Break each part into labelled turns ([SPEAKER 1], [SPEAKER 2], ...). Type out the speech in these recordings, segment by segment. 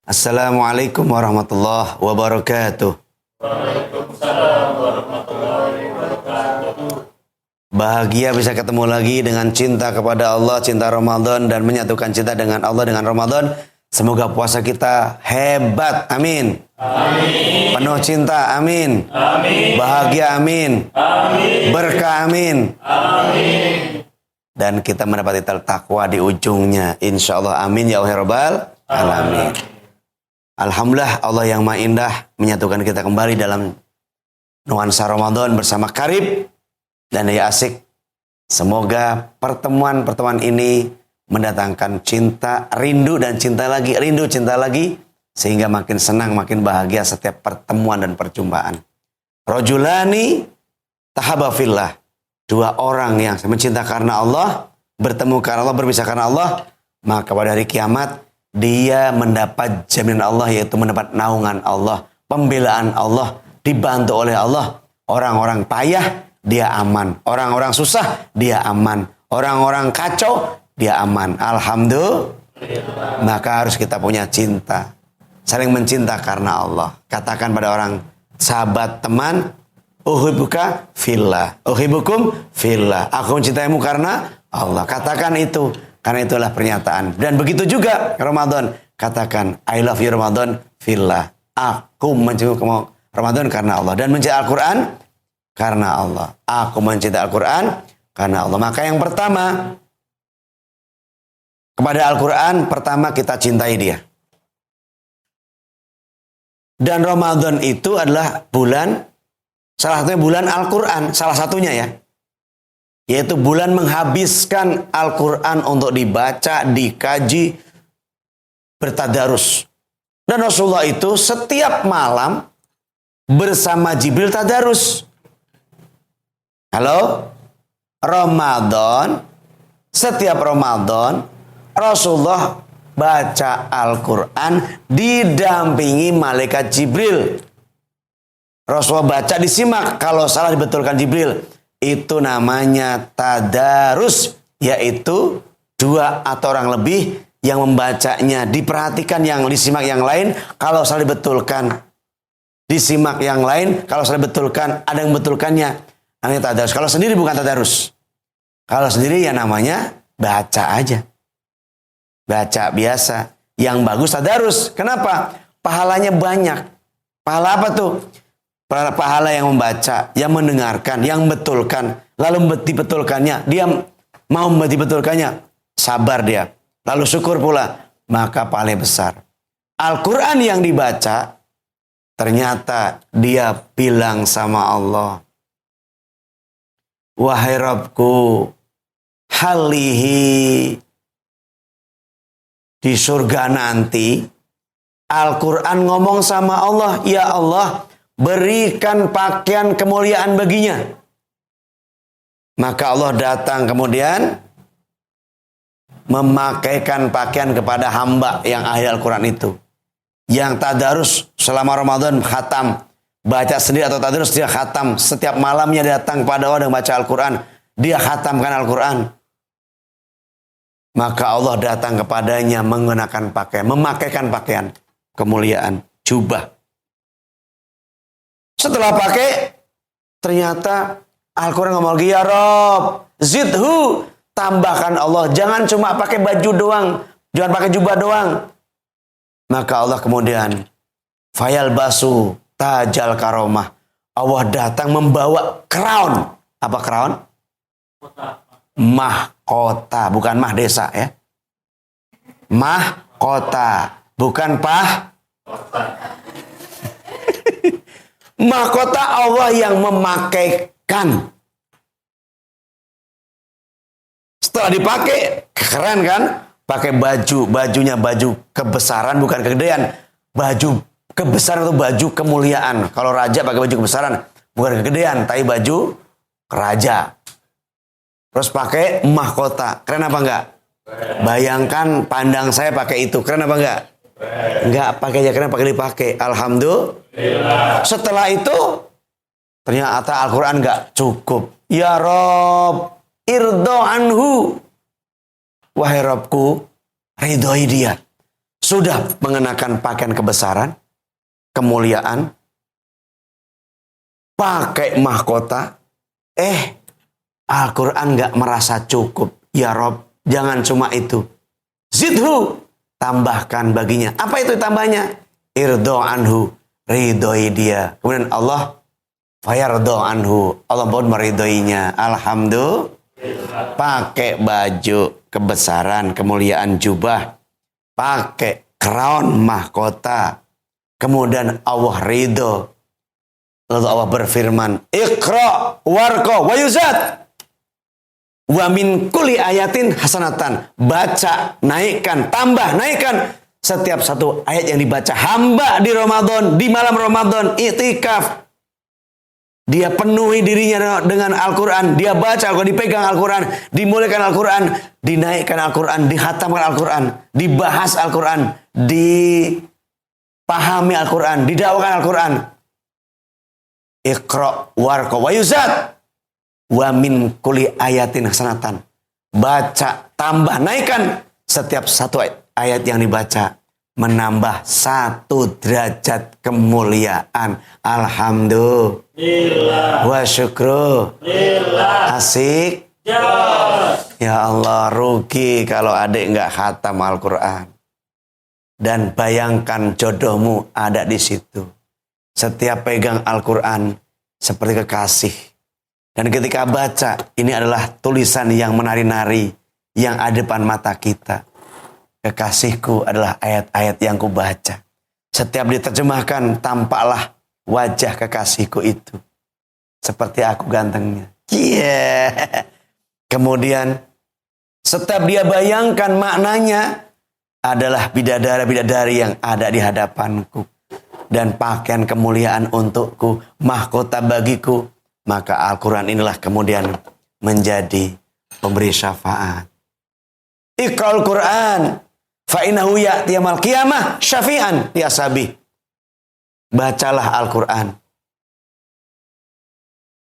[SPEAKER 1] Assalamualaikum warahmatullahi wabarakatuh.
[SPEAKER 2] Waalaikumsalam warahmatullahi wabarakatuh.
[SPEAKER 1] Bahagia bisa ketemu lagi dengan cinta kepada Allah, cinta Ramadan, dan menyatukan cinta dengan Allah dengan Ramadan. Semoga puasa kita hebat, amin.
[SPEAKER 2] Amin.
[SPEAKER 1] Penuh cinta, amin.
[SPEAKER 2] Amin.
[SPEAKER 1] Bahagia, amin.
[SPEAKER 2] Amin.
[SPEAKER 1] Berkah, amin.
[SPEAKER 2] Amin.
[SPEAKER 1] Dan kita mendapati takwa di ujungnya, insya Allah, amin ya Allah rabbal alamin. Alhamdulillah, Allah yang Maha Indah menyatukan kita kembali dalam nuansa Ramadan bersama Karib dan Daya Asik. Semoga pertemuan-pertemuan ini mendatangkan cinta, rindu dan cinta lagi, rindu cinta lagi, sehingga makin senang, makin bahagia setiap pertemuan dan perjumpaan. Rajulani tahaba fillah. Dua orang yang mencinta karena Allah, bertemu karena Allah, berpisah karena Allah, maka pada hari kiamat dia mendapat jaminan Allah, yaitu mendapat naungan Allah, pembelaan Allah, dibantu oleh Allah. Orang-orang payah, dia aman. Orang-orang susah, dia aman. Orang-orang kacau, dia aman. Alhamdulillah. Maka harus kita punya cinta. Saling mencinta karena Allah. Katakan pada orang, sahabat, teman, uhibbuka fillah. Uhibbukum fillah. Aku mencintaimu karena Allah. Katakan itu. Karena itulah pernyataan. Dan begitu juga Ramadan. Katakan, I love you Ramadan fillah. Aku mencintai Ramadan karena Allah. Dan mencintai Al-Quran karena Allah. Aku mencintai Al-Quran karena Allah. Maka yang pertama, kepada Al-Quran, pertama kita cintai dia. Dan Ramadan itu adalah bulan, salah satunya bulan Al-Quran. Salah satunya ya. Yaitu bulan menghabiskan Al-Quran untuk dibaca, dikaji, bertadarus. Dan Rasulullah itu setiap malam bersama Jibril tadarus. Halo? Ramadan, setiap Ramadan, Rasulullah baca Al-Quran didampingi malaikat Jibril. Rasulullah baca disimak, kalau salah dibetulkan Jibril. Itu namanya tadarus, yaitu dua atau orang lebih yang membacanya, diperhatikan yang disimak yang lain, kalau salah dibetulkan disimak yang lain, kalau salah dibetulkan ada yang betulkannya, namanya tadarus. Kalau sendiri bukan tadarus. Kalau sendiri ya namanya baca aja, baca biasa. Yang bagus tadarus. Kenapa? Pahalanya banyak. Pahala apa tuh? Pahala yang membaca, yang mendengarkan, yang betulkan, lalu dibetulkannya, dia mau dibetulkannya, sabar dia, lalu syukur pula, maka pahala besar. Al-Quran yang dibaca, ternyata dia bilang sama Allah, wahai Rabbku, halihi, di surga nanti, Al-Quran ngomong sama Allah, ya Allah, berikan pakaian kemuliaan baginya. Maka Allah datang kemudian memakaikan pakaian kepada hamba yang ahli Al-Quran itu. Yang tadarus selama Ramadan khatam. Baca sendiri atau tadarus dia khatam. Setiap malamnya datang kepada Allah dan baca Al-Quran. Dia khatamkan Al-Quran. Maka Allah datang kepadanya mengenakan pakaian. Memakaikan pakaian kemuliaan. Jubah. Setelah pakai, ternyata Al-Quran ngomong lagi, ya Rob, zidhu, tambahkan Allah. Jangan cuma pakai baju doang, jangan pakai jubah doang. Maka Allah kemudian, fayal basu, tajal karomah. Allah datang membawa crown. Apa crown? Mahkota, bukan mah desa ya. Mahkota, bukan pah. Mahkota Allah yang memakaikan. Setelah dipakai, keren kan? Pakai bajunya baju kebesaran bukan kegedean. Baju kebesaran itu baju kemuliaan. Kalau raja pakai baju kebesaran bukan kegedean, tapi baju raja. Terus pakai mahkota, keren apa enggak? Bayangkan pandang saya pakai itu, keren apa enggak? Enggak pakai aja, keren pakai dipakai. Alhamdulillah. Setelah itu ternyata Al-Quran enggak cukup. Ya Rob, irdo anhu. Wahai Robku, ridhoi dia. sudah mengenakan pakaian kebesaran, kemuliaan, pakai mahkota, Al-Quran gak merasa cukup. Ya Rob, jangan cuma itu. Zidhu, tambahkan baginya. Apa itu tambahnya? Irdo anhu, ridhoi dia. Kemudian Allah, fayardo anhu, Allah pun meridhoinya. Alhamdulillah. Pakai baju kebesaran, kemuliaan jubah, pakai crown mahkota, kemudian Allah ridho. Lalu Allah berfirman, Iqra warqa wa yuzad wa min kulli ayatin hasanatan. Baca, naikkan, tambah, naikkan. Setiap satu ayat yang dibaca hamba di Ramadan, di malam Ramadan, iktikaf, dia penuhi dirinya dengan Al-Quran, dia baca Al-Quran, dipegang Al-Quran, dimuliakan Al-Quran, dinaikkan Al-Quran, dihatamkan Al-Quran, dibahas Al-Quran, dipahami Al-Quran, didakwakan Al-Quran. Iqra warqa wa yuzad wa min kulli ayatin hasanatan. Baca, tambah, naikkan. Setiap satu ayat yang dibaca menambah 1 derajat kemuliaan. Alhamdulillah wa syukru lillah. Asik. Ya Allah, rugi kalau adik nggak khatam Al-Quran. Dan bayangkan jodohmu ada di situ. Setiap pegang Al-Quran seperti kekasih. Dan ketika baca, ini adalah tulisan yang menari-nari yang ada depan mata kita. Kekasihku adalah ayat-ayat yang ku baca. Setiap diterjemahkan, tampaklah wajah kekasihku itu. Seperti aku gantengnya. Kemudian, setiap dia bayangkan maknanya adalah bidadari-bidadari yang ada di hadapanku. Dan pakaian kemuliaan untukku, mahkota bagiku. Maka Al-Quran inilah kemudian menjadi pemberi syafaat. Iqra'ul Quran, fa'innahu ya'ti yaumil qiyamah syafi'an li ashabi. Bacalah Al-Quran.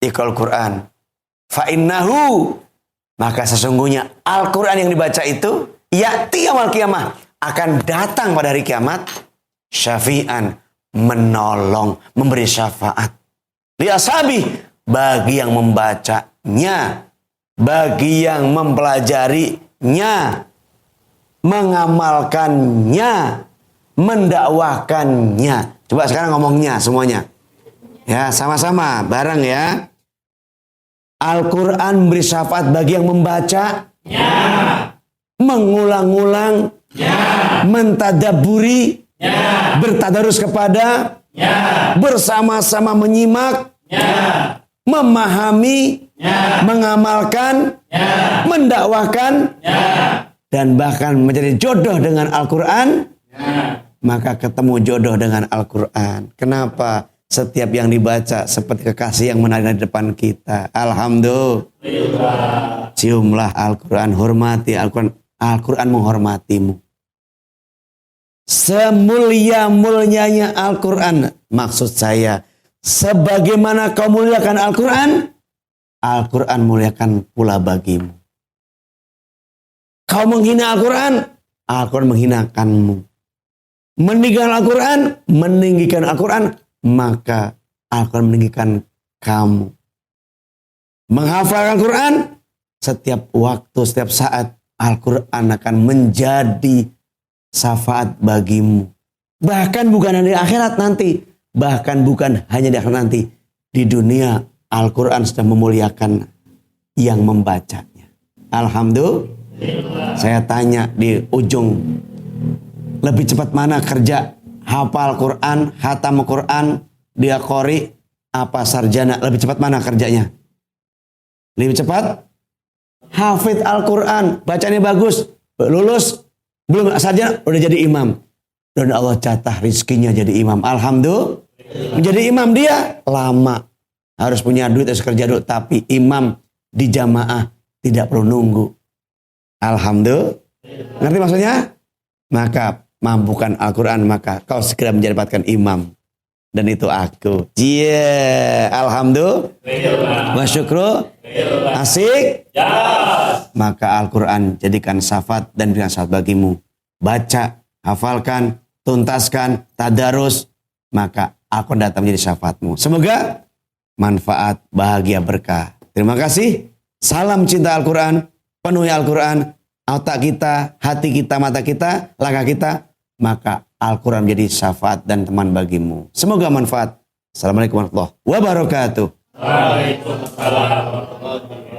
[SPEAKER 1] Iqra'ul Quran, fa'innahu, maka sesungguhnya Al-Quran yang dibaca itu ya'ti yaumil qiyamah, akan datang pada hari kiamat, syafi'an, menolong, memberi syafaat. Li ashabi, bagi yang membacanya, bagi yang mempelajarinya, mengamalkannya, mendakwakannya. Coba sekarang ngomongnya semuanya. Ya, sama-sama, bareng ya. Al-Quran memberi syafaat bagi yang membacanya, mengulang-ulang, mentadabburi, bertadarus kepada, bersama-sama menyimak, memahami, mengamalkan, mendakwakan, dan bahkan menjadi jodoh dengan Al-Quran, maka ketemu jodoh dengan Al-Quran. Kenapa? Setiap yang dibaca seperti kekasih yang menari di depan kita. Alhamdulillah. Ciumlah Al-Quran, hormati Al-Quran. Al-Quran menghormatimu. Semulia-mulianya Al-Quran. Maksud saya, sebagaimana kau muliakan Al-Quran, Al-Quran muliakan pula bagimu. Kau menghina Al-Quran, Al-Quran menghinakanmu. Meninggikan Al-Quran, meninggikan Al-Quran, maka Al-Quran meninggikan kamu. Menghafal Al-Quran, setiap waktu, setiap saat, Al-Quran akan menjadi syafaat bagimu. Bahkan bukan di akhirat nanti. Bahkan bukan hanya di akhirat nanti. Di dunia, Al-Quran sudah memuliakan yang membacanya. Alhamdulillah. Saya tanya di ujung, lebih cepat mana kerja hafal Quran, khatam Quran, dia qori, apa sarjana? Lebih cepat mana kerjanya? Lebih cepat? Hafid Al-Quran, bacanya bagus, lulus, belum sarjana, udah jadi imam. Dan Allah jatah rizkinya jadi imam. Alhamdulillah. Menjadi imam dia lama. Harus punya duit, harus kerja dulu. Tapi imam di jamaah tidak perlu nunggu. Alhamdulillah. Ngerti maksudnya? Maka mampukan Al-Quran, maka kau segera menjadikan imam. Dan itu aku. Alhamdulillah. Wa syukru. Asik. Maka Al-Quran jadikan syafaat dan berikan syafaat bagimu. Baca, hafalkan, tuntaskan, tadarus, maka Al-Quran datang menjadi syafaatmu. Semoga manfaat, bahagia, berkah. Terima kasih. Salam cinta Al-Quran, penuhi Al-Quran, otak kita, hati kita, mata kita, langkah kita, maka Al-Quran menjadi syafaat dan teman bagimu. Semoga manfaat. Assalamualaikum warahmatullahi wabarakatuh.
[SPEAKER 2] Waalaikumsalam warahmatullahi wabarakatuh.